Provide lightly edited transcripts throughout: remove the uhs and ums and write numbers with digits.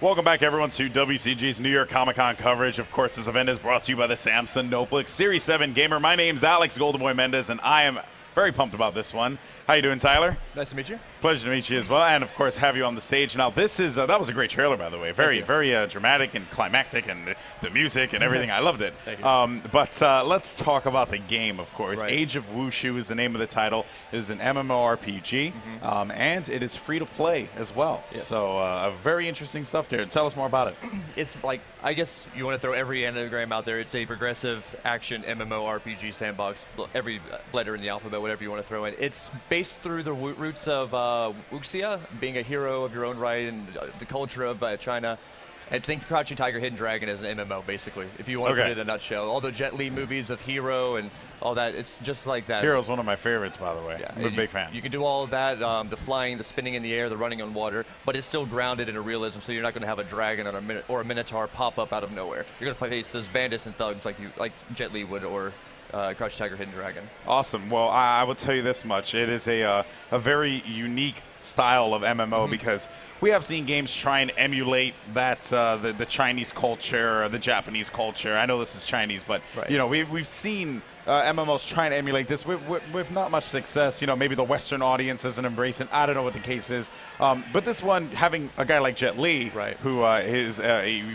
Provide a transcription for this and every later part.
Welcome back, everyone, to WCG's New York Comic-Con coverage. Of course, this event is brought to you by the Samsung Notebook Series 7 Gamer. My name's Alex Goldenboy Mendez, and I am very pumped about this one. How you doing, Tyler? Nice to meet you. Pleasure to meet you as well, and of course have you on the stage. Now this is that was a great trailer, by the way. Very dramatic and climactic, and the music and everything. I loved it. Thank you. But let's talk about the game, of course. Right. Age of Wushu is the name of the title. It is an MMORPG, and it is free to play as well. Yes. So very interesting stuff there. Tell us more about it. It's like, I guess you want to throw every anagram out there. It's a progressive action MMORPG sandbox. Every letter in the alphabet, whatever you want to throw in. It's based through the roots of wuxia, being a hero of your own right, and the culture of China. And think Crouching Tiger, Hidden Dragon as an MMO, basically, if you want to put it in a nutshell. All the Jet Li movies of Hero and all that, it's just like that. Hero's one of my favorites, by the way. Yeah, I'm a big fan. You can do all of that, the flying, the spinning in the air, the running on water, but it's still grounded in a realism, so you're not going to have a dragon or a minotaur pop up out of nowhere. You're going to face those bandits and thugs like Jet Li would, or Crouching Tiger, Hidden Dragon. Awesome. Well, I will tell you this much. It is a very unique style of MMO because we have seen games try and emulate that the Chinese culture or the Japanese culture. I know this is Chinese, but you know we've seen MMOs trying to emulate this with not much success. You know, maybe the Western audience doesn't embrace it. I don't know what the case is. But this one, having a guy like Jet Li, who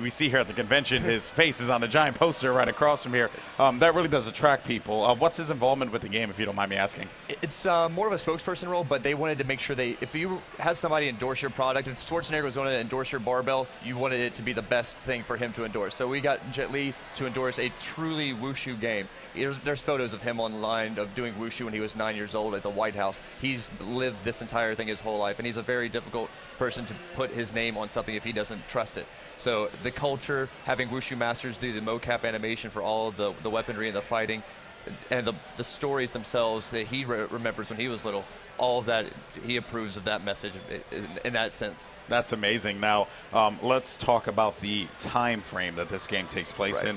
we see here at the convention, his face is on a giant poster right across from here. That really does attract people. What's his involvement with the game, if you don't mind me asking? It's more of a spokesperson role, but they wanted to make sure if you had somebody endorse your product, if Schwarzenegger was going to endorse your barbell, you wanted it to be the best thing for him to endorse. So we got Jet Li to endorse a truly wushu game. There's photos of him online of doing wushu when he was 9 years old at the White House. He's lived this entire thing his whole life, and he's a very difficult person to put his name on something if he doesn't trust it. So the culture, having wushu masters do the mocap animation for all of the weaponry and the fighting, and the stories themselves that he remembers when he was little, all of that, he approves of that message in that sense. That's amazing. Now, let's talk about the time frame that this game takes place in.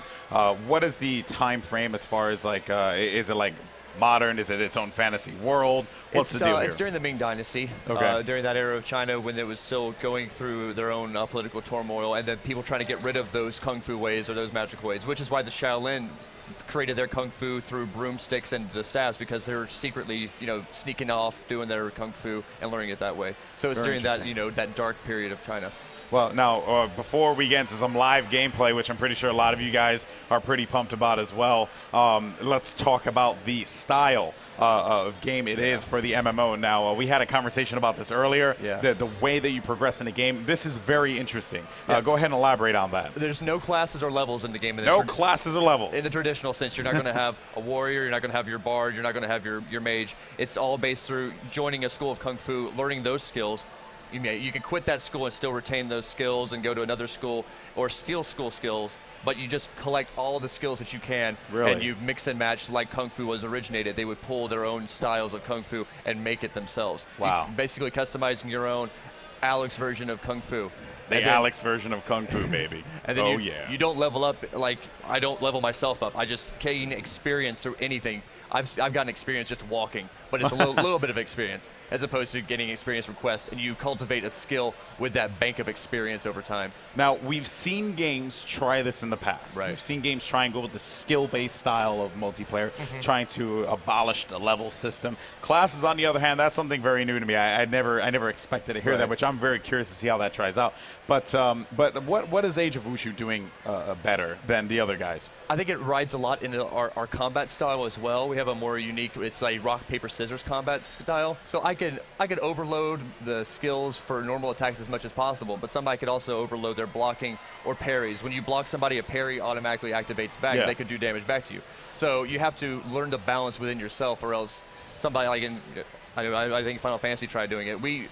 What is the time frame as far as like, is it like modern? Is it its own fantasy world? What's the deal here? It's during the Ming Dynasty, during that era of China when it was still going through their own political turmoil, and then people trying to get rid of those kung fu ways or those magical ways, which is why the Shaolin created their kung fu through broomsticks and the staves, because they were secretly, sneaking off, doing their kung fu and learning it that way. So it's during that, that dark period of China. Well, now, before we get into some live gameplay, which I'm pretty sure a lot of you guys are pretty pumped about as well, let's talk about the style of game it is for the MMO. Now, we had a conversation about this earlier, the way that you progress in the game. This is very interesting. Go ahead and elaborate on that. There's no classes or levels in the game. No classes or levels. In the traditional sense, you're not going to have a warrior, you're not going to have your bard, you're not going to have your mage. It's all based through joining a school of kung fu, learning those skills. You can quit that school and still retain those skills and go to another school or steal school skills, but you just collect all the skills that you can, and you mix and match like Kung Fu was originated. They would pull their own styles of Kung Fu and make it themselves. Wow. Basically customizing your own Alex version of Kung Fu. The Alex version of Kung Fu, baby. And then you don't level up like I don't level myself up. I just gain experience through anything. I've gotten experience just walking, but it's a little bit of experience as opposed to getting experience from quests, and you cultivate a skill with that bank of experience over time. Now, we've seen games try this in the past. We've seen games try and go with the skill-based style of multiplayer, trying to abolish the level system. Classes, on the other hand, that's something very new to me. I never expected to hear that, which I'm very curious to see how that tries out. But what is Age of Wushu doing better than the other guys? I think it rides a lot into our combat style as well. We have a more unique, it's like rock, paper, scissors combat style. So I could overload the skills for normal attacks as much as possible, but somebody could also overload their blocking or parries. When you block somebody, a parry automatically activates back. They could do damage back to you. So you have to learn to balance within yourself, or else somebody like I think Final Fantasy tried doing it. We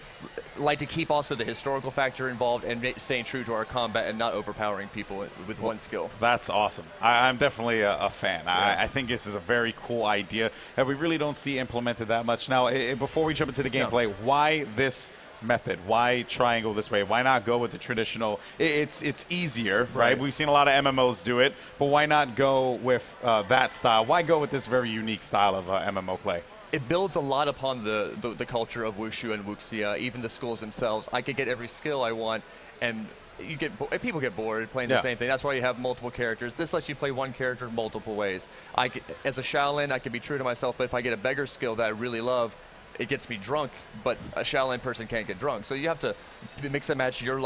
like to keep also the historical factor involved and staying true to our combat and not overpowering people with one skill. That's awesome. I'm definitely a fan. I think this is a very cool idea that we really don't see implemented that much. Now, before we jump into the gameplay, why this method? Why try and go this way? Why not go with the traditional? It's easier, right? We've seen a lot of MMOs do it, but why not go with that style? Why go with this very unique style of MMO play? It builds a lot upon the culture of Wushu and Wuxia, even the schools themselves. I could get every skill I want, and people get bored playing the same thing. That's why you have multiple characters. This lets you play one character multiple ways. As a Shaolin, I can be true to myself, but if I get a beggar skill that I really love, it gets me drunk, but a Shaolin person can't get drunk. So you have to mix and match your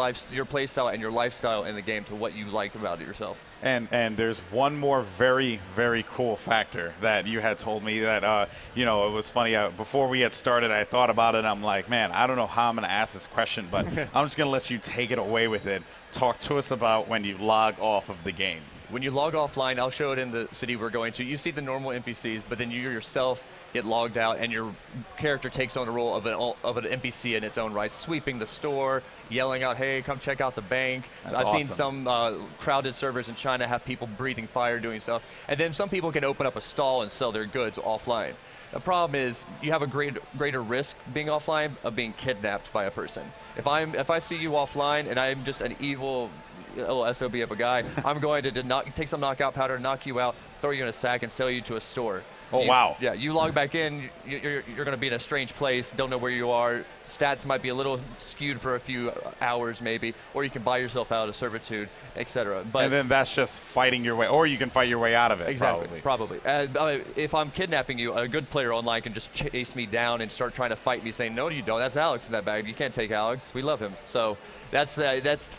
play style and your lifestyle in the game to what you like about it yourself. And there's one more very, very cool factor that you had told me that, it was funny. Before we had started, I thought about it, and I'm like, man, I don't know how I'm going to ask this question, but I'm just going to let you take it away with it. Talk to us about when you log off of the game. When you log offline, I'll show it in the city we're going to. You see the normal NPCs, but then you yourself get logged out, and your character takes on the role of an NPC in its own right, sweeping the store, yelling out, hey, come check out the bank. I've seen some crowded servers in China have people breathing fire, doing stuff. And then some people can open up a stall and sell their goods offline. The problem is you have a greater risk being offline of being kidnapped by a person. If I see you offline and I'm just an evil little SOB of a guy, I'm going to take some knockout powder, knock you out, throw you in a sack, and sell you to a store. Wow. Yeah, you log back in, you're going to be in a strange place, don't know where you are. Stats might be a little skewed for a few hours maybe, or you can buy yourself out of servitude, etc. And then that's just fighting your way, or you can fight your way out of it. Exactly, probably. If I'm kidnapping you, a good player online can just chase me down and start trying to fight me, saying, no, you don't. That's Alex in that bag. You can't take Alex. We love him. So that's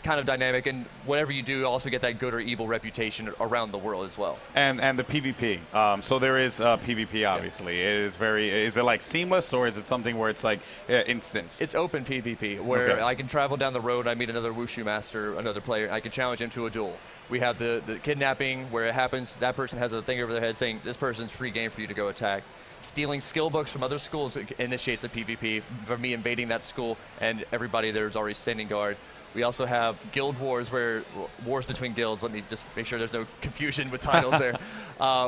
kind of dynamic, and whatever you do, you also get that good or evil reputation around the world as well. And the PvP. So there is PvP, obviously. It is is it like seamless, or is it something where it's like instanced? It's open PvP, where I can travel down the road, I meet another Wushu master, another player, I can challenge him to a duel. We have the kidnapping, where it happens, that person has a thing over their head saying, this person's free game for you to go attack. Stealing skill books from other schools initiates a PvP, for me invading that school, and everybody there is already standing guard. We also have guild wars, where wars between guilds. Let me just make sure there's no confusion with titles there.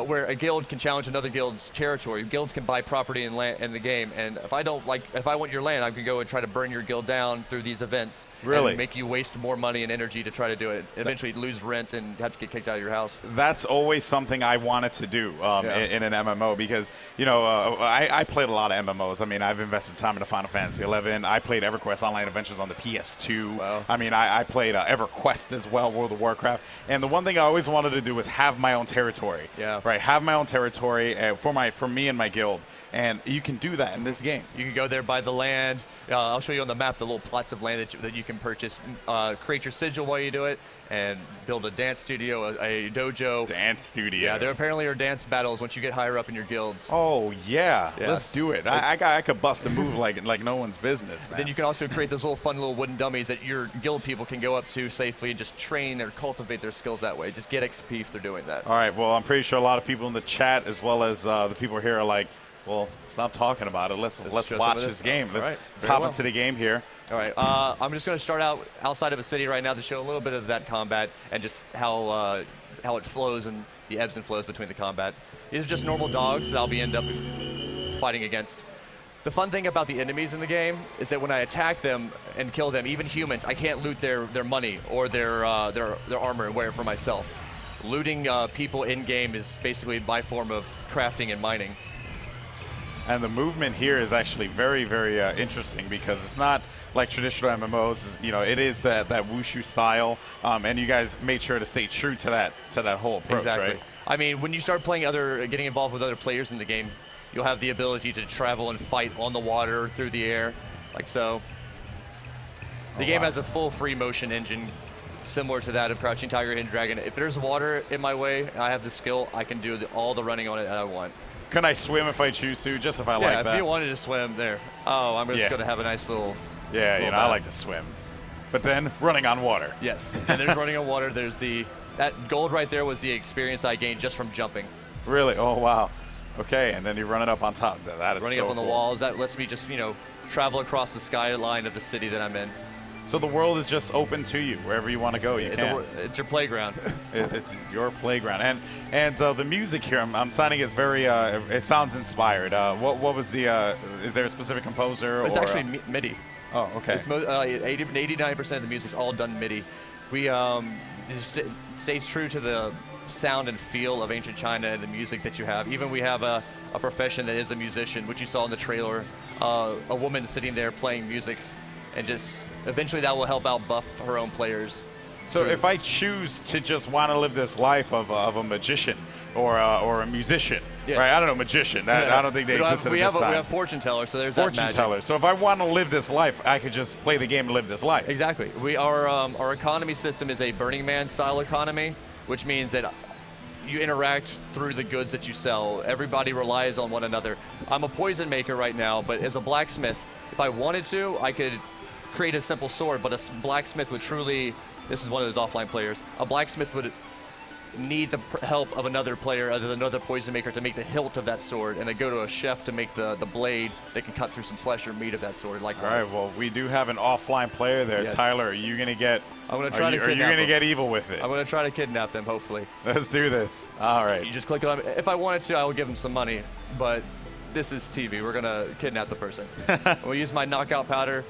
Where a guild can challenge another guild's territory. Guilds can buy property in the game, and if I want your land, I can go and try to burn your guild down through these events. Really? And make you waste more money and energy to try to do it. Eventually lose rent and have to get kicked out of your house. That's always something I wanted to do in an MMO, because I played a lot of MMOs. I mean, I've invested time into Final Fantasy XI. I played EverQuest Online Adventures on the PS2. Wow. I mean, I played EverQuest as well, World of Warcraft. And the one thing I always wanted to do was have my own territory. Yeah. Right. Have my own territory for me and my guild. And you can do that in this game. You can go there, buy the land. I'll show you on the map the little plots of land that you can purchase. Create your sigil while you do it, and build a dance studio, a dojo. Dance studio. Yeah, there apparently are dance battles once you get higher up in your guilds. Oh, yeah. Yes. Let's do it. I could bust a move like no one's business, man. Then you can also create those fun little wooden dummies that your guild people can go up to safely and just train or cultivate their skills that way. Just get XP if they're doing that. All right. Well, I'm pretty sure a lot of people in the chat, as well as the people here, are like, well, stop talking about it. Let's watch this game. All right. Let's hop into the game here. All right. I'm just going to start out outside of a city right now to show a little bit of that combat and just how it flows and the ebbs and flows between the combat. These are just normal dogs that I'll end up fighting against. The fun thing about the enemies in the game is that when I attack them and kill them, even humans, I can't loot their money or their armor and wear it for myself. Looting people in-game is basically my form of crafting and mining. And the movement here is actually very, very interesting, because it's not like traditional MMOs. It is that Wushu style, and you guys made sure to stay true to that whole approach, exactly. Right? I mean, when you start playing getting involved with other players in the game, you'll have the ability to travel and fight on the water, through the air, like so. The game has a full free motion engine, similar to that of Crouching Tiger, Hidden Dragon. If there's water in my way, and I have the skill, I can do all the running on it that I want. Can I swim if I choose to? Just if I like that? Yeah, if you wanted to swim there. Oh, I'm just going to have a nice little... Yeah, little I like to swim. But then, running on water. Yes, and there's running on water. There's that gold right there was the experience I gained just from jumping. Really? Oh, wow. Okay, and then you're running up on top. That is running up on the walls. That lets me just, travel across the skyline of the city that I'm in. So the world is just open to you. Wherever you want to go, you can. It's your playground. It's your playground. And the music here, I'm signing it's very, it sounds inspired. What was the, is there a specific composer? It's actually MIDI. Oh, okay. 89% of the music's all done MIDI. We just stays true to the sound and feel of ancient China and the music that you have. Even we have a profession that is a musician, which you saw in the trailer, a woman sitting there playing music, and just eventually that will help out buff her own players So if I choose to just want to live this life of a magician or a musician, yes. right? I don't know, magician. I don't think they exist at we this have time. We have fortune teller, so there's fortune that magic. teller. So if I want to live this life, I could just play the game and live this life. Exactly. Our economy system is a Burning Man style economy, which means that you interact through the goods that you sell. Everybody relies on one another. I'm a poison maker right now, but as a blacksmith, if I wanted to, I could create a simple sword, but a blacksmith would truly, this is one of those offline players, a blacksmith would need the help of another player other than another poison maker to make the hilt of that sword, and they go to a chef to make the blade that can cut through some flesh or meat of that sword. Likewise. All right, well, we do have an offline player there. Yes. Tyler, are you going to get I'm going to try to Are you going to get evil with it? I'm going to try to kidnap them, hopefully. Let's do this. All right. You just click on, if I wanted to, I would give them some money, but this is TV. We're going to kidnap the person. We'll use my knockout powder.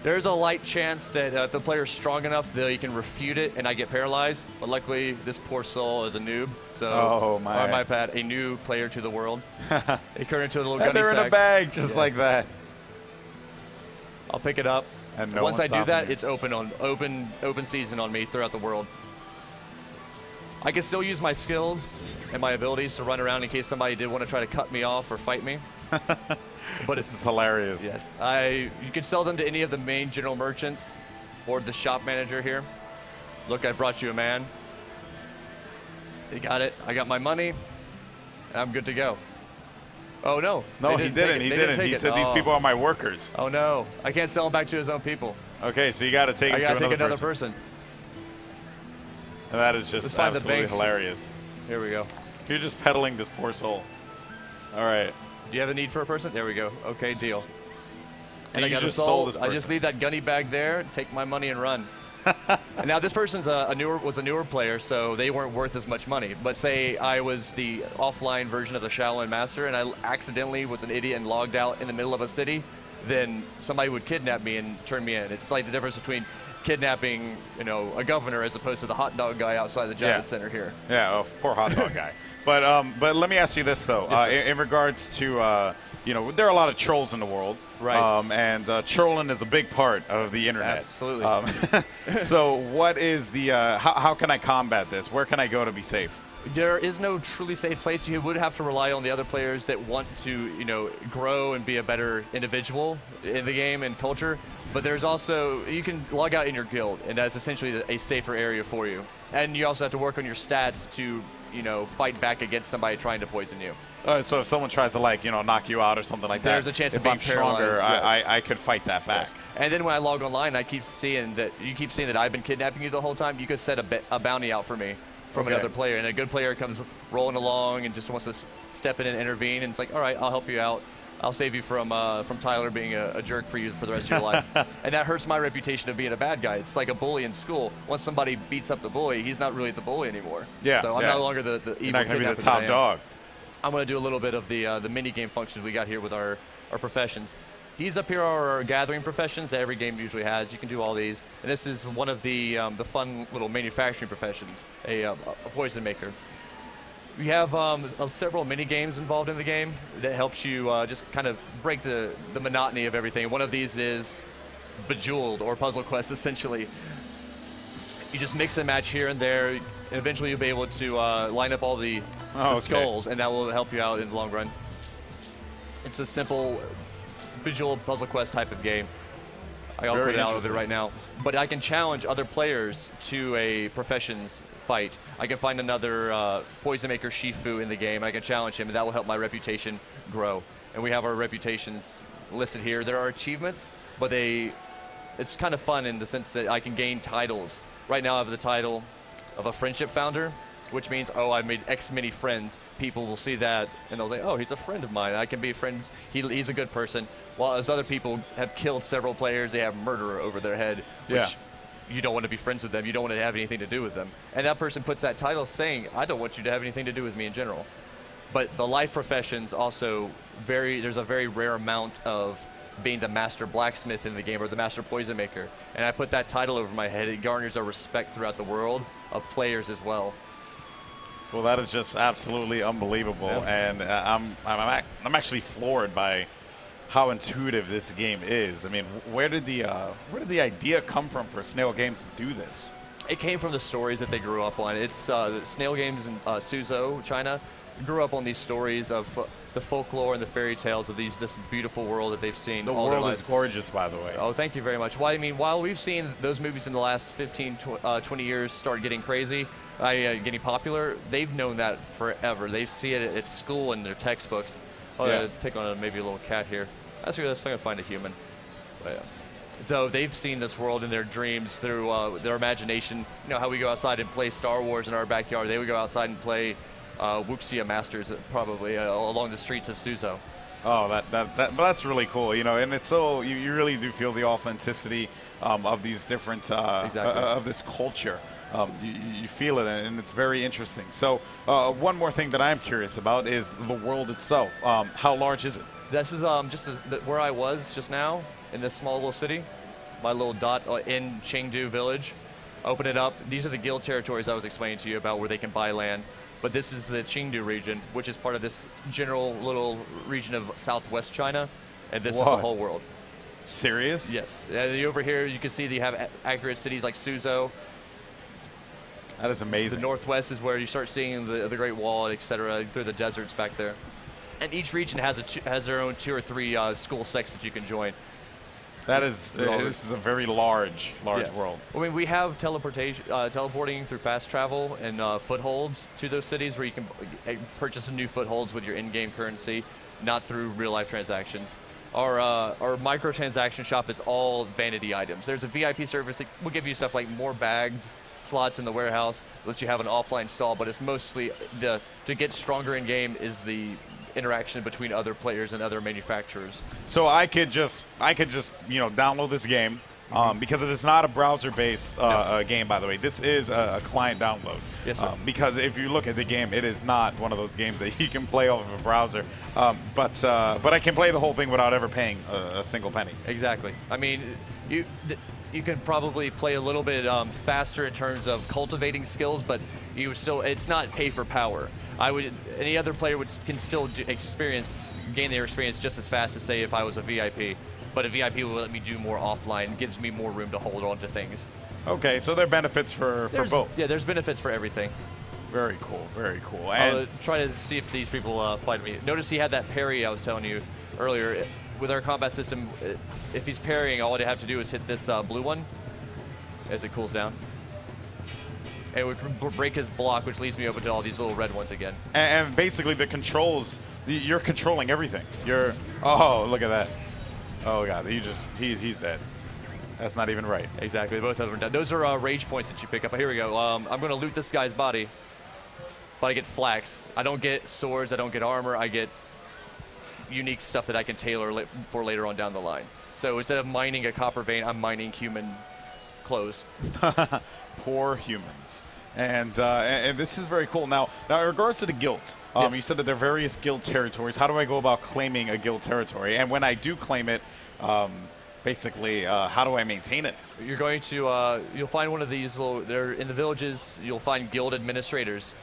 There's a light chance that if the player's strong enough, they can refute it and I get paralyzed. But luckily, this poor soul is a noob. So on my pad, a new player to the world. They turn into a little gunny they're sack. in a bag just like that. I'll pick it up. And no once I do that, you. it's open season on me throughout the world. I can still use my skills and my abilities to run around in case somebody did want to try to cut me off or fight me. But this is hilarious. Yes, you can sell them to any of the main general merchants or the shop manager here. Look, I brought you a man. You got it. I got my money, and I'm good to go. Oh no! No, he didn't. He didn't. He said these people are my workers. Oh no! I can't sell him back to his own people. Okay, so you got to take him to another person. And that is just absolutely hilarious. Here we go. You're just peddling this poor soul. All right. Do you have a need for a person? There we go. Okay, deal. And I got just a soul. sold this person. I just leave that gunny bag there, take my money, and run. And now this person's was a newer player, so they weren't worth as much money. But say I was the offline version of the Shaolin Master, and I accidentally was an idiot and logged out in the middle of a city, then somebody would kidnap me and turn me in. It's like the difference between kidnapping, a governor as opposed to the hot dog guy outside the Javits Center here. Yeah, poor hot dog guy. But let me ask you this though, Yes, in regards to there are a lot of trolls in the world, right? And trolling is a big part of the internet. Absolutely. So what is the how can I combat this? Where can I go to be safe? There is no truly safe place. You would have to rely on the other players that want to, grow and be a better individual in the game and culture. But there's also, you can log out in your guild, and that's essentially a safer area for you. And you also have to work on your stats to, fight back against somebody trying to poison you. So if someone tries to knock you out or something like that, there's a chance if of being I'm stronger, paralyzed. I could fight that back. Yes. And then when I log online, you keep seeing that I've been kidnapping you the whole time. You could set a bounty out for me from another player, and a good player comes rolling along and just wants to step in and intervene, and it's like, all right, I'll help you out. I'll save you from Tyler being a jerk for you for the rest of your life. And that hurts my reputation of being a bad guy. It's like a bully in school. Once somebody beats up the bully, he's not really the bully anymore. Yeah. So I'm no longer the evil You're not going to be the kidnapper top that I am. dog. I'm going to do a little bit of the mini game functions we got here with our professions. These up here are our gathering professions that every game usually has. You can do all these. And this is one of the fun little manufacturing professions, a poison maker. We have several mini games involved in the game that helps you just kind of break the monotony of everything. One of these is Bejeweled, or Puzzle Quest, essentially. You just mix and match here and there, and eventually you'll be able to line up all the skulls, and that will help you out in the long run. It's a simple Bejeweled Puzzle Quest type of game. I'll put it out of it right now. But I can challenge other players to a professions fight. I can find another Poison Maker Shifu in the game, and I can challenge him, and that will help my reputation grow. And we have our reputations listed here. There are achievements, but it's kind of fun in the sense that I can gain titles. Right now I have the title of a friendship founder, which means, I made X many friends. People will see that, and they'll say, he's a friend of mine. I can be friends. He's a good person. While as other people have killed several players, they have murderer over their head, which you don't want to be friends with them. You don't want to have anything to do with them. And that person puts that title saying, I don't want you to have anything to do with me in general. But the life professions also there's a very rare amount of being the master blacksmith in the game or the master poison maker. And I put that title over my head. It garners a respect throughout the world of players as well. Well, that is just absolutely unbelievable, and I'm actually floored by how intuitive this game is. I mean, where did the idea come from for Snail Games to do this? It came from the stories that they grew up on. It's Snail Games in Suzhou, China, grew up on these stories of the folklore and the fairy tales of this beautiful world that they've seen. The all their world lives. is gorgeous, by the way. Oh, thank you very much. Well, I mean, while we've seen those movies in the last 15, 20 years start getting crazy, getting popular, they've known that forever. They see it at school in their textbooks. I'll take on maybe a little cat here. That's going to find a human. But, yeah. So they've seen this world in their dreams through their imagination. You know how we go outside and play Star Wars in our backyard. They would go outside and play Wuxia Masters probably along the streets of Suzhou. Oh, that's really cool, you know, and it's so you really do feel the authenticity of these different of this culture. You feel it, and it's very interesting. So, one more thing that I'm curious about is the world itself. How large is it? This is just where I was just now in this small little city, my little dot in Chengdu village. Open it up. These are the guild territories I was explaining to you about where they can buy land. But this is the Chengdu region, which is part of this general little region of southwest China, and this is the whole world. Serious? Yes. Over here, you can see they have accurate cities like Suzhou. That is amazing. The northwest is where you start seeing the Great Wall, etc., through the deserts back there. And each region has their own 2 or 3 school sects that you can join. That is, this is a very large world. I mean, we have teleporting through fast travel and footholds to those cities where you can purchase new footholds with your in-game currency, not through real-life transactions. Our microtransaction shop is all vanity items. There's a VIP service that will give you stuff like more bags, slots in the warehouse, let you have an offline stall, but it's mostly to get stronger in-game is the interaction between other players and other manufacturers. So I could just download this game because it is not a browser-based game, by the way. This is a client download. Yes, sir. Because if you look at the game, it is not one of those games that you can play off of a browser. But I can play the whole thing without ever paying a single penny. Exactly. I mean, you can probably play a little bit faster in terms of cultivating skills, but it's not pay for power. Any other player can still gain their experience just as fast as, say, if I was a VIP. But a VIP will let me do more offline, gives me more room to hold on to things. Okay, so there are benefits for both. Yeah, there's benefits for everything. Very cool, very cool. I'll And try to see if these people fight me. Notice he had that parry I was telling you earlier. With our combat system, if he's parrying, all I have to do is hit this blue one as it cools down. And we can break his block, which leads me over to all these little red ones again. and basically the controls, you're controlling everything. Oh, look at that. Oh god, he's dead. That's not even right. Exactly, both of them are dead. Those are rage points that you pick up. Here we go. I'm going to loot this guy's body, but I get flax. I don't get swords, I don't get armor, I get unique stuff that I can tailor for later on down the line. So instead of mining a copper vein, I'm mining human clothes. Poor humans. And this is very cool. Now in regards to the guilds, Yes. you said that there are various guild territories. How do I go about claiming a guild territory? And when I do claim it, basically, how do I maintain it? You're going to, you'll find one of these they're in the villages, you'll find guild administrators.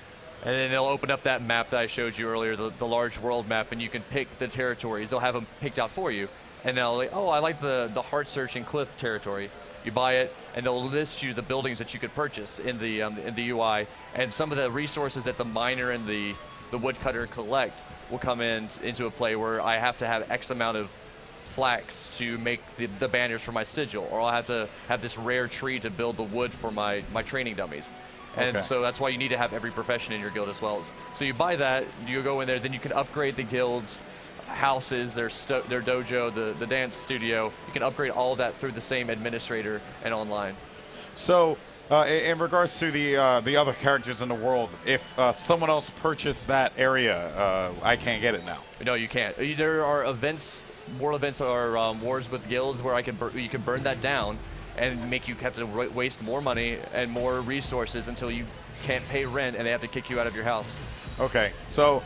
And then they'll open up that map that I showed you earlier, the large world map, and you can pick the territories. They'll have them picked out for you. And they'll like, oh, I like the Heart Searching Cliff territory. You buy it, and they'll list you the buildings that you could purchase in the UI. And some of the resources that the miner and the woodcutter collect will come into a play where I have to have X amount of flax to make the banners for my sigil, or I'll have to have this rare tree to build the wood for my training dummies. And Okay. so that's why you need to have every profession in your guild as well. So you buy that, you go in there, then you can upgrade the guild's houses, their dojo, the dance studio. You can upgrade all of that through the same administrator and online. So, in regards to the other characters in the world, if someone else purchased that area, I can't get it now. No, you can't. There are events, world events are wars with guilds where you can burn that down and make you have to waste more money and more resources until you can't pay rent and they have to kick you out of your house. Okay, so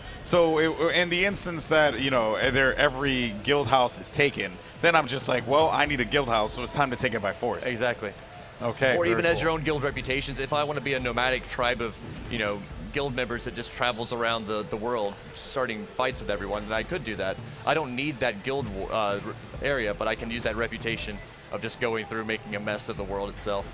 in the instance that every guild house is taken, then I'm just like, well, I need a guild house, so it's time to take it by force. Exactly. Okay. Or even very as your own guild reputations. If I want to be a nomadic tribe of, guild members that just travels around the world, starting fights with everyone, then I could do that. I don't need that guild area, but I can use that reputation of just going through making a mess of the world itself.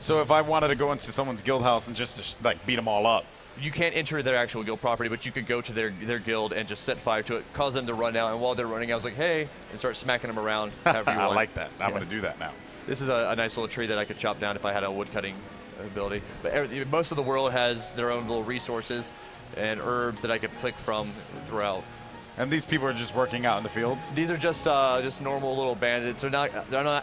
So if I wanted to go into someone's guild house and just to, like beat them all up, You can't enter their actual guild property, but you could go to their guild and just set fire to it, cause them to run out, and while they're running, I was like, hey, and start smacking them around however you I want. like that. I'm going to do that now. This is a nice little tree that I could chop down if I had a wood cutting ability. But most of the world has their own little resources and herbs that I could pick from throughout. And these people are just working out in the fields? These are just normal little bandits. They're not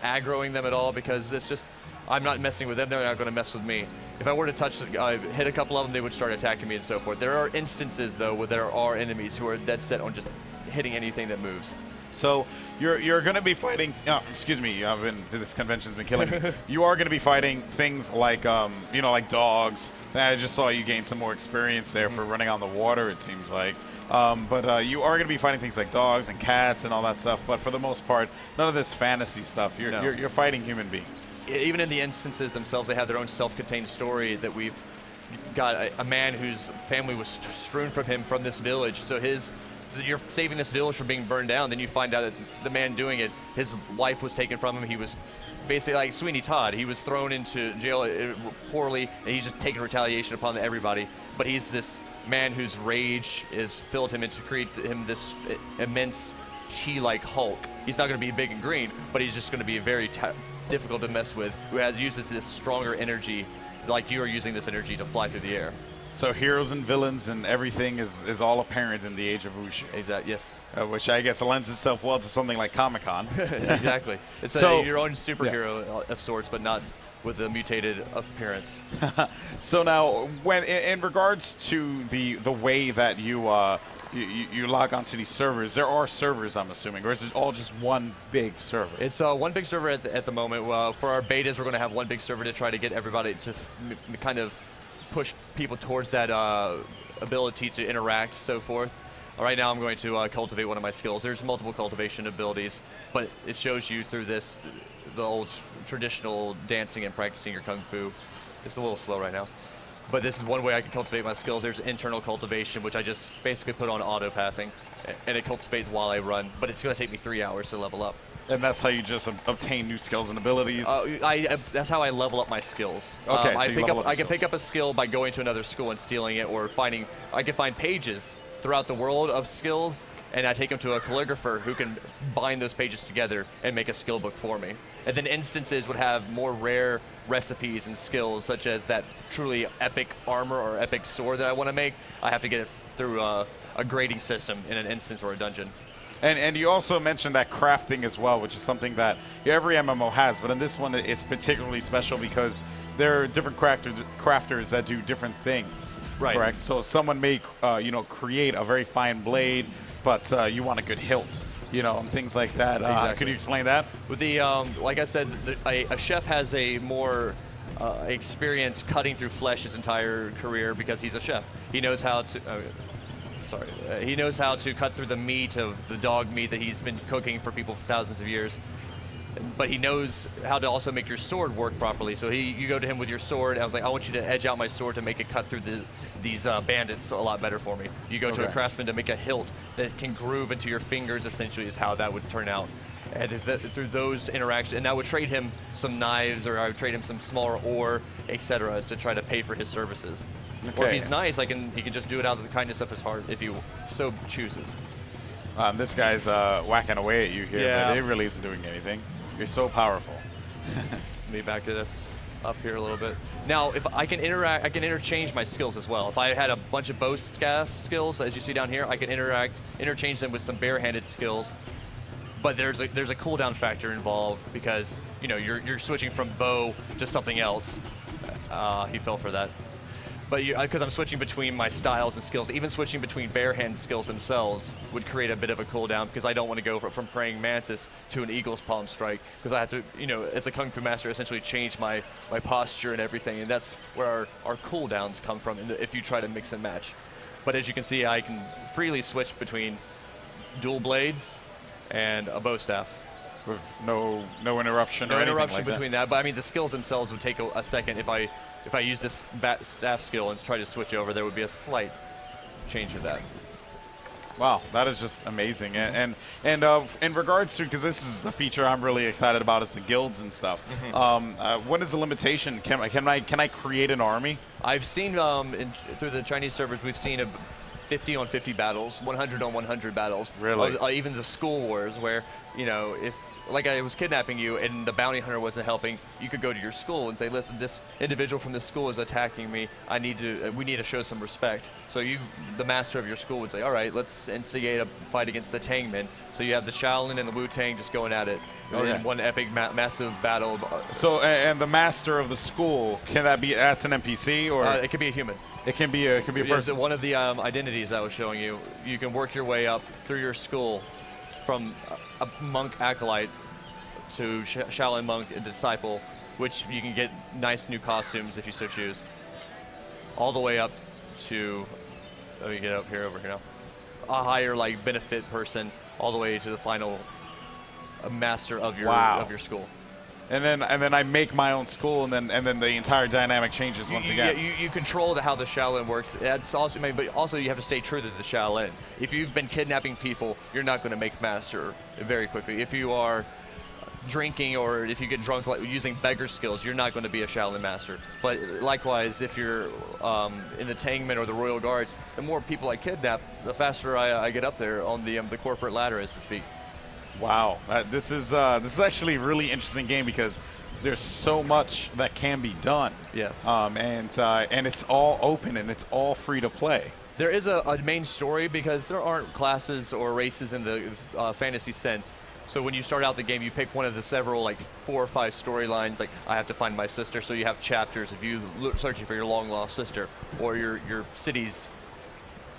aggroing them at all because it's just, I'm not messing with them. They're not going to mess with me. If I were to hit a couple of them, they would start attacking me and so forth. There are instances though where there are enemies who are dead set on just hitting anything that moves. So you're going to be fighting. Oh, excuse me. This convention's been killing me. You are going to be fighting things like like dogs. I just saw you gain some more experience there for running on the water. It seems like. But you are going to be fighting things like dogs and cats and all that stuff. But for the most part, none of this fantasy stuff. You're fighting human beings. Even in the instances themselves, they have their own self-contained story that we've got a man whose family was strewn from him from this village. So you're saving this village from being burned down. Then you find out that the man doing it, his life was taken from him. He was basically like Sweeney Todd. He was thrown into jail poorly, and he's just taking retaliation upon everybody. But he's this man whose rage has filled him to create him this immense chi-like Hulk. He's not going to be big and green, but he's just going to be very difficult to mess with, who uses this stronger energy, like you are using this energy to fly through the air. So heroes and villains and everything is all apparent in the Age of Wushu. Exactly. Yes. Which I guess lends itself well to something like Comic-Con. Exactly. It's your own superhero of sorts, but not with a mutated appearance. So now, when in regards to the way that you log onto these servers, there are servers, I'm assuming, or is it all just one big server? It's one big server at the moment. For our betas, we're going to have one big server to try to get everybody to kind of push people towards that ability to interact, so forth. Right now, I'm going to cultivate one of my skills. There's multiple cultivation abilities, but it shows you through the old traditional dancing and practicing your kung fu. It's a little slow right now. But this is one way I can cultivate my skills. There's internal cultivation, which I just basically put on auto pathing, and it cultivates while I run, but it's going to take me 3 hours to level up. And that's how you just obtain new skills and abilities? That's how I level up my skills. Okay, I can pick up a skill by going to another school and stealing it, or I can find pages throughout the world of skills, and I take them to a calligrapher who can bind those pages together and make a skill book for me. And then instances would have more rare recipes and skills, such as that truly epic armor or epic sword that I want to make. I have to get it through a grading system in an instance or a dungeon. And you also mentioned that crafting as well, which is something that every MMO has, but in this one it's particularly special because there are different crafters that do different things. Right. Correct. So someone may create a very fine blade, but you want a good hilt, and things like that. Exactly. Could you explain that? With the like I said, a chef has a more experience cutting through flesh his entire career because he's a chef. He knows how to. He knows how to cut through the meat of the dog meat that he's been cooking for people for thousands of years. But he knows how to also make your sword work properly. So you go to him with your sword, and I was like, I want you to edge out my sword to make it cut through these bandits a lot better for me. You go to a craftsman to make a hilt that can groove into your fingers, essentially, is how that would turn out. And through those interactions, and I would trade him some knives, or I would trade him some smaller ore, etc., to try to pay for his services. Okay. Or if he's nice, he can just do it out of the kindness of his heart, if he so chooses. This guy's whacking away at you here, yeah. But it really isn't doing anything. You're so powerful. Let me back this up here a little bit. Now, if I can interchange my skills as well. If I had a bunch of bow staff skills, as you see down here, I can interchange them with some barehanded skills. But there's a cooldown factor involved because you're switching from bow to something else. He fell for that. But because I'm switching between my styles and skills, even switching between bare-hand skills themselves would create a bit of a cooldown because I don't want to go from praying mantis to an eagle's palm strike because I have to, as a kung fu master, essentially change my posture and everything, and that's where our cooldowns come from if you try to mix and match. But as you can see, I can freely switch between dual blades and a bow staff. With no interruption or anything interruption like between that. But I mean, the skills themselves would take a second. If I use this staff skill and try to switch over, there would be a slight change of that. Wow, that is just amazing. And in regards to, because this is the feature I'm really excited about, is the guilds and stuff. What is the limitation? Can I create an army? I've seen through the Chinese servers, we've seen 50 on 50 battles, 100 on 100 battles. Really? Even the school wars, where if like I was kidnapping you and the bounty hunter wasn't helping, you could go to your school and say, listen, this individual from this school is attacking me. We need to show some respect. So the master of your school would say, all right, let's instigate a fight against the Tangmen. So you have the Shaolin and the Wu-Tang just going at it in one epic, massive battle. So, and the master of the school, that's an NPC, or? It could be a human. It can be a person. One of the identities I was showing you, you can work your way up through your school from a monk acolyte to Shaolin monk and disciple, which you can get nice new costumes if you so choose, all the way up to, let me get over here now, a higher benefit person, all the way to the final master of your school. And then I make my own school, and then the entire dynamic changes once again. Yeah, you control how the Shaolin works. That's also, but also you have to stay true to the Shaolin. If you've been kidnapping people, you're not going to make master very quickly. If you are drinking, or if you get drunk using beggar skills, you're not going to be a Shaolin master. But likewise, if you're in the Tangmen or the Royal Guards, the more people I kidnap, the faster I get up there on the corporate ladder, as to speak. Wow, this is actually a really interesting game, because there's so much that can be done. Yes. And it's all open and it's all free to play. There is a main story, because there aren't classes or races in the fantasy sense. So when you start out the game, you pick one of the several 4 or 5 storylines. Like, I have to find my sister. So you have chapters of you searching for your long lost sister, or your city's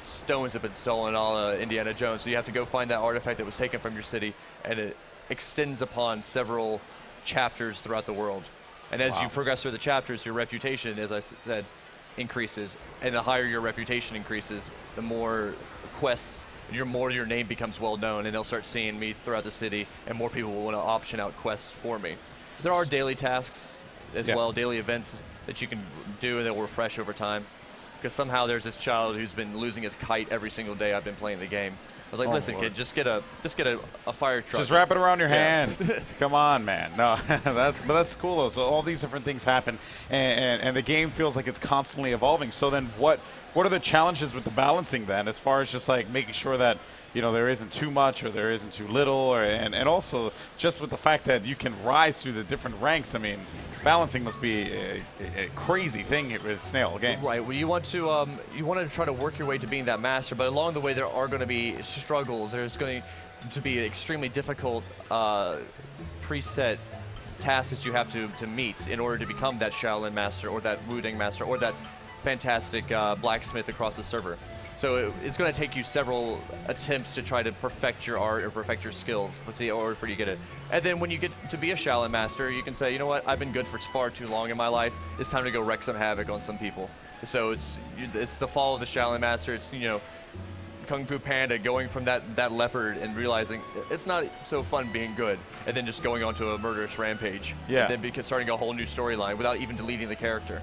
stones have been stolen, all Indiana Jones. So you have to go find that artifact that was taken from your city, and it extends upon several chapters throughout the world. And as you progress through the chapters, your reputation, as I said, increases. And the higher your reputation increases, the more quests, your name becomes well known, and they'll start seeing me throughout the city, and more people will want to option out quests for me. There are daily tasks as well, daily events that you can do, and they'll refresh over time. Because somehow there's this child who's been losing his kite every single day I've been playing the game. I was like, listen, kid, just get a fire truck. Just wrap it around your hand. Come on, man. No, that's cool though. So all these different things happen, and the game feels like it's constantly evolving. So then, what are the challenges with the balancing then, as far as just making sure that there isn't too much or there isn't too little, and also just with the fact that you can rise through the different ranks. I mean, balancing must be a crazy thing with Snail Games. Right. Well, you want to try to work your way to being that master, but along the way there are going to be struggles. There's going to be extremely difficult preset tasks that you have to meet in order to become that Shaolin master, or that Wu-Tang master, or that fantastic blacksmith across the server. So it's going to take you several attempts to try to perfect your art or perfect your skills in order for you to get it. And then when you get to be a Shaolin master, you can say, you know what, I've been good for far too long in my life. It's time to go wreak some havoc on some people. So it's the fall of the Shaolin master. It's Kung Fu Panda going from that leopard and realizing it's not so fun being good, and then just going onto a murderous rampage. Yeah. And then starting a whole new storyline without even deleting the character.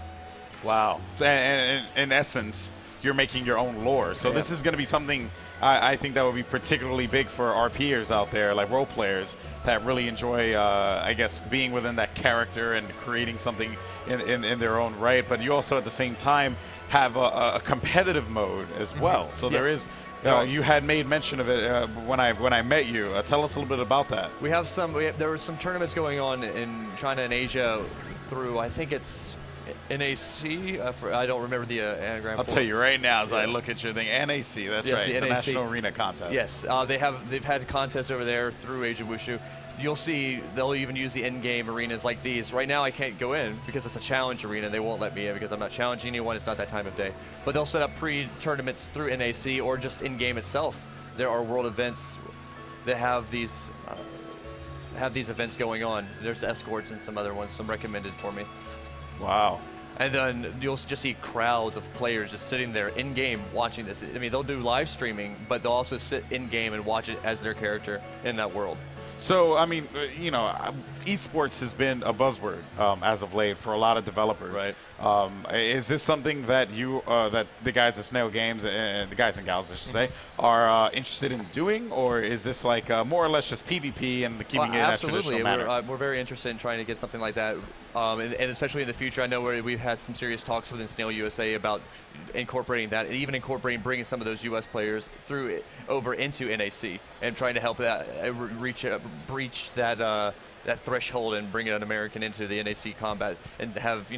Wow. So, and in essence, you're making your own lore. So this is going to be something I think that would be particularly big for RPers out there, like role players, that really enjoy, I guess, being within that character and creating something in their own right. But you also, at the same time, have a competitive mode as well. So there is. You had made mention of it when I met you. Tell us a little bit about that. There were some tournaments going on in China and Asia through, I think it's NAC. I don't remember the anagram. I'll tell you right now as I look at your thing. NAC. That's right. The National Arena Contest. Yes, they've had contests over there through Asia Wushu. You'll see they'll even use the in-game arenas like these. Right now I can't go in because it's a challenge arena. They won't let me in because I'm not challenging anyone. It's not that time of day. But they'll set up pre-tournaments through NAC or just in-game itself. There are world events that have these events going on. There's escorts and some other ones, some recommended for me. Wow. And then you'll just see crowds of players just sitting there in-game watching this. I mean, they'll do live streaming, but they'll also sit in-game and watch it as their character in that world. So, I mean, esports has been a buzzword as of late for a lot of developers. Right. Is this something that that the guys at Snail Games and the guys and gals, I should say, are interested in doing, or is this like more or less just PvP and keeping it in that traditional manner? Absolutely, we're very interested in trying to get something like that, and especially in the future. I know we've had some serious talks within Snail USA about incorporating that, and even incorporating bringing some of those U.S. players over into NAC and trying to help that breach that threshold and bring an American into the NAC combat and have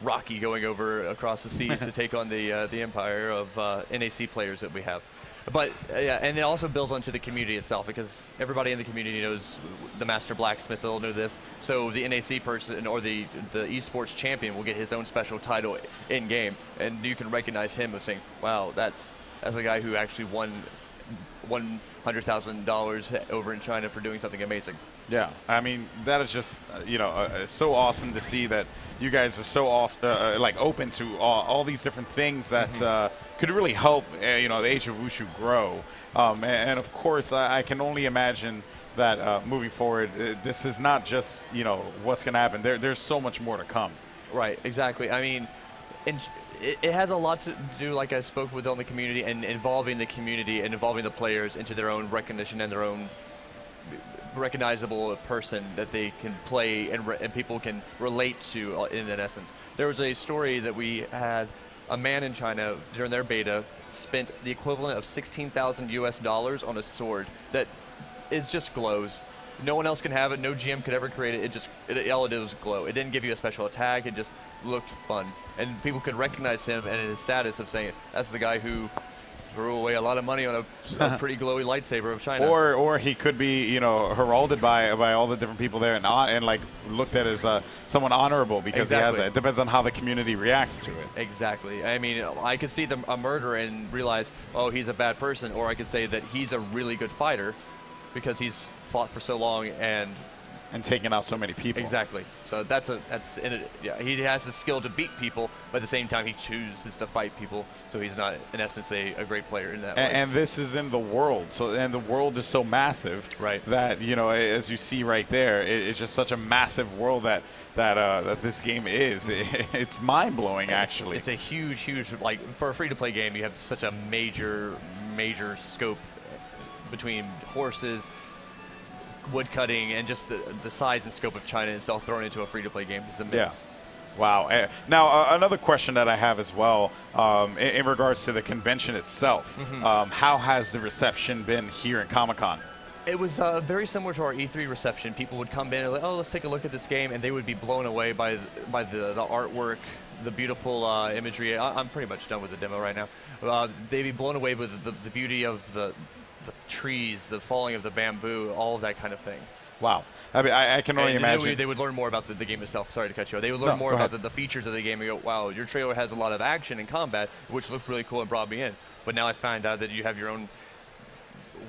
Rocky going over across the seas to take on the empire of NAC players that we have. But yeah, and it also builds onto the community itself, because everybody in the community knows the master blacksmith. They'll know this. So the NAC person or the esports champion will get his own special title in game, and you can recognize him of saying, "Wow, that's the guy who actually won $100,000 over in China for doing something amazing." Yeah, I mean, that is just so awesome to see that you guys are so open to all these different things that could really help the Age of Wushu grow. And of course, I can only imagine that moving forward, this is not just what's going to happen. There's so much more to come. Right. Exactly. I mean, it has a lot to do, like I spoke with, on the community and involving the community and involving the players into their own recognition and their own recognizable person that they can play and people can relate to in essence. There was a story that we had. A man in China during their beta spent the equivalent of $16,000 US on a sword that just glows. No one else can have it. No GM could ever create it. All it did was glow. It didn't give you a special attack. It just looked fun, and people could recognize him and his status of saying, "That's the guy who threw away a lot of money on a pretty glowy lightsaber of China." Or he could be, heralded by all the different people there and like looked at as someone honorable because he has it. It depends on how the community reacts to it. Exactly. I mean, I could see a murderer and realize, oh, he's a bad person, or I could say that he's a really good fighter because he's fought for so long and taking out so many people. Exactly. So he has the skill to beat people, but at the same time he chooses to fight people. So he's not, in essence, a great player in that way. And this is in the world. And the world is so massive, right, that as you see right there, it's just such a massive world that this game is. It's mind blowing, actually. It's a huge, like, for a free to play game, you have such a major scope between horses, woodcutting, and just the size and scope of China itself thrown into a free-to-play game is immense. Yeah. Wow. Now, another question that I have as well, in regards to the convention itself, how has the reception been here in Comic-Con? It was very similar to our E3 reception. People would come in and like, oh, let's take a look at this game, and they would be blown away by the artwork, the beautiful imagery. I'm pretty much done with the demo right now. They'd be blown away with the beauty of the trees, the falling of the bamboo, all of that kind of thing. Wow. I mean, I can only imagine. They would learn more about the game itself. Sorry to cut you off. They would learn more about the features of the game and go, wow, your trailer has a lot of action and combat, which looks really cool and brought me in. But now I find out that you have your own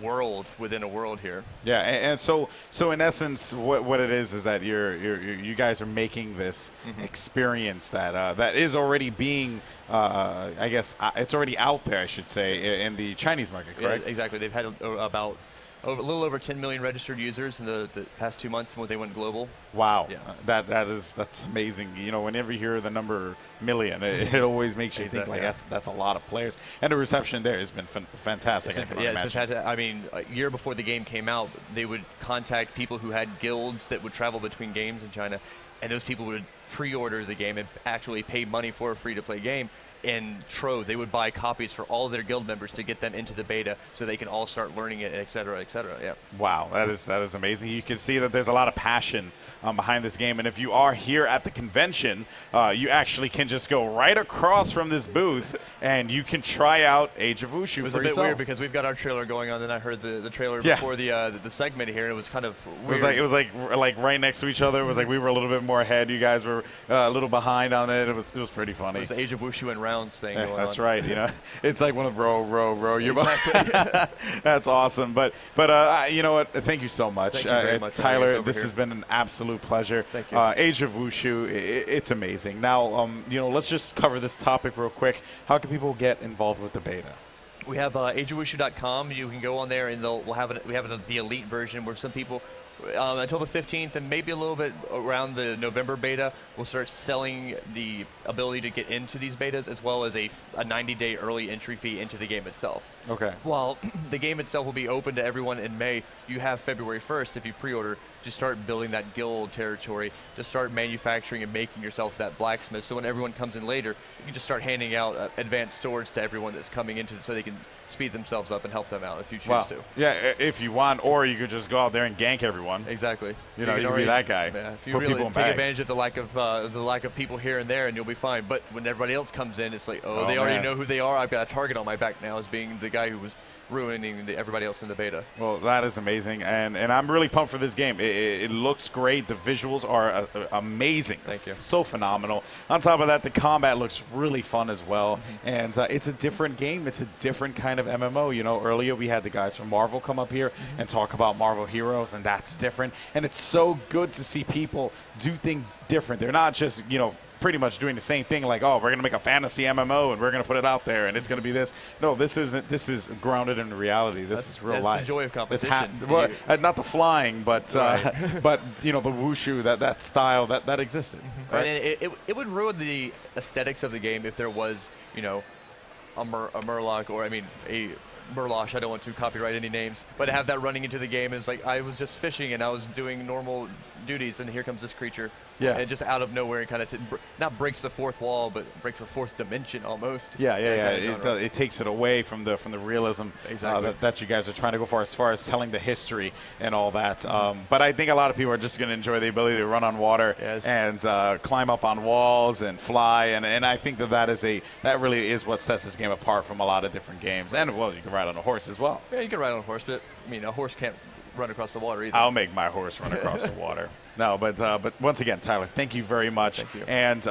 world within a world here. Yeah, and so in essence, what it is that you guys are making this experience that is already being, I guess, it's already out there, I should say, in the Chinese market, correct? Yeah, exactly. They've had about a little over 10 million registered users in the past 2 months when they went global. Wow. Yeah. That's amazing. Whenever you hear the number million, it always makes you think like that's a lot of players. And the reception there has been fantastic. It's been fantastic. I mean, a year before the game came out, they would contact people who had guilds that would travel between games in China, and those people would pre-order the game and actually pay money for a free-to-play game in troves. They would buy copies for all of their guild members to get them into the beta so they can all start learning it, et cetera, et cetera. Yeah. Wow, that is amazing. You can see that there's a lot of passion behind this game, and if you are here at the convention, you actually can just go right across from this booth and you can try out Age of Wushu. It was a bit weird because we've got our trailer going on, and I heard the trailer before the segment here, and it was kind of weird. It was like right next to each other. It was like we were a little bit more ahead. You guys were a little behind on it. It was pretty funny. It was the Age of Wushu and rounds thing going on. That's right. It's like one of row. Exactly. That's awesome. But you know what? Thank you so much, Thank you very much Tyler. This has been an absolute pleasure. Thank you. Age of Wushu, it's amazing. Now, let's just cover this topic real quick. How can people get involved with the beta? We have ageofwushu.com. You can go on there, and we have the elite version where some people, until the 15th, and maybe a little bit around the November beta, we'll start selling the ability to get into these betas, as well as a 90-day early entry fee into the game itself. Okay. While the game itself will be open to everyone in May, you have February 1st if you pre-order to start building that guild territory, to start manufacturing and making yourself that blacksmith. So when everyone comes in later, you can just start handing out advanced swords to everyone that's coming into it, so they can speed themselves up and help them out if you choose to. Yeah, if you want, or you could just go out there and gank everyone. Exactly. You know, you can be that guy. Yeah, if you Put really people in take bags. advantage of the lack of people here and there, and you'll be fine. But when everybody else comes in, it's like, oh, they already man. know who they are. I've got a target on my back now as being the guy who was ruining everybody else in the beta. Well, that is amazing, and I'm really pumped for this game. It looks great. The visuals are amazing. Thank you. So phenomenal. On top of that, the combat looks really fun as well, and it's a different game. It's a different kind of MMO. You know, earlier we had the guys from Marvel come up here and talk about Marvel Heroes, and that's different. And it's so good to see people do things different. They're not just, you know, pretty much doing the same thing, like, oh, we're going to make a fantasy MMO and we're going to put it out there and it's going to be this. No, this isn't. This is grounded in reality. This is real life. That's the joy of competition. Well, not the flying, but Right. but you know, the wushu, that style that existed. Right. And it would ruin the aesthetics of the game if there was, you know, a Murloc, or I mean a Murlosh. I don't want to copyright any names, but to have that running into the game is like, I was just fishing and I was doing normal duties, and here comes this creature. Yeah. And just out of nowhere, it kind of not breaks the fourth wall, but breaks the fourth dimension almost. Yeah. That kind of It takes it away from the realism Exactly. that you guys are trying to go for, as far as telling the history and all that. But I think a lot of people are just going to enjoy the ability to run on water and climb up on walls and fly, and I think that really is what sets this game apart from a lot of different games. And well, you can ride on a horse as well. Yeah, you can ride on a horse, but I mean, a horse can't run across the water either. I'll make my horse run across the water. No, but once again, Tyler, thank you very much. Thank you. And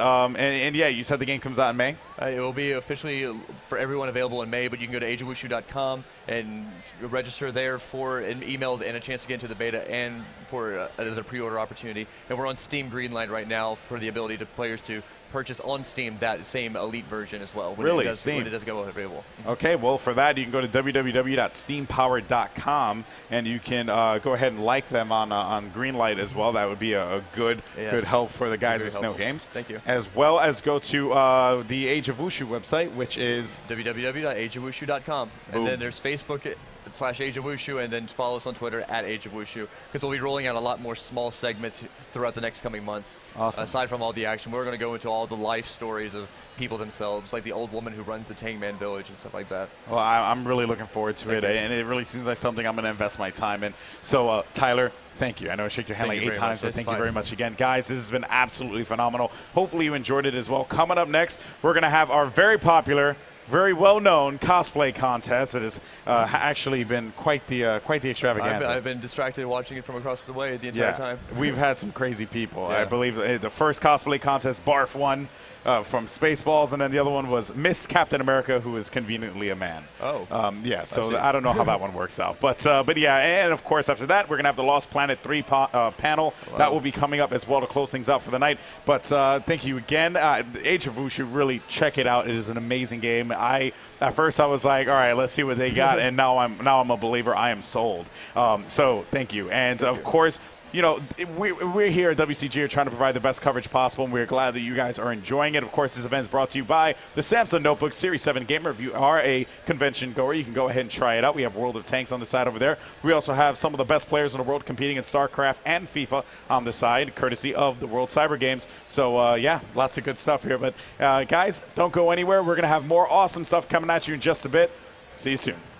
yeah, you said the game comes out in May? It will be officially for everyone available in May, but you can go to ageofwushu.com and register there for emails and a chance to get into the beta and for another pre-order opportunity. And we're on Steam Greenlight right now for the ability to players to purchase on Steam that same elite version as well. When Really? When Steam? it does go available. Okay, well, for that, you can go to www.steampowered.com, and you can go ahead and like them on Greenlight as well. That would be a good help for the guys at Snow Games. Thank you. As well as go to the Age of Wushu website, which is www.ageofwushu.com. And then there's Facebook /Age of Wushu, and then follow us on Twitter at Age of Wushu, because we'll be rolling out a lot more small segments throughout the next coming months. Awesome. Aside from all the action, we're going to go into all the life stories of people themselves, like the old woman who runs the Tangman village and stuff like that. Well, I'm really looking forward to it, and it really seems like something I'm going to invest my time in. So, Tyler, thank you. I know I shook your hand like 8 times, but thank you very much again. Guys, this has been absolutely phenomenal. Hopefully you enjoyed it as well. Coming up next, we're going to have our very popular, very well-known cosplay contest. It has actually been quite the extravaganza. I've been distracted watching it from across the way the entire time. We've had some crazy people. Yeah. I believe the first cosplay contest, Barf won from Spaceballs, and then the other one was Miss Captain America, who is conveniently a man. Oh. Yeah, so I don't know how that one works out. But yeah, and of course after that, we're going to have the Lost Planet 3 panel. Wow. That will be coming up as well to close things out for the night. But thank you again. Age of Wushu, really check it out. It is an amazing game. At first I was like, all right, let's see what they got, and now I'm a believer. I am sold. So thank you. And of course, you know, we're here at WCG are trying to provide the best coverage possible, and we're glad that you guys are enjoying it. Of course, this event is brought to you by the Samsung Notebook Series 7 Gamer. If you are a convention goer, you can go ahead and try it out. We have World of Tanks on the side over there. We also have some of the best players in the world competing in StarCraft and FIFA on the side, courtesy of the World Cyber Games. So, yeah, lots of good stuff here. But, guys, don't go anywhere. We're going to have more awesome stuff coming at you in just a bit. See you soon.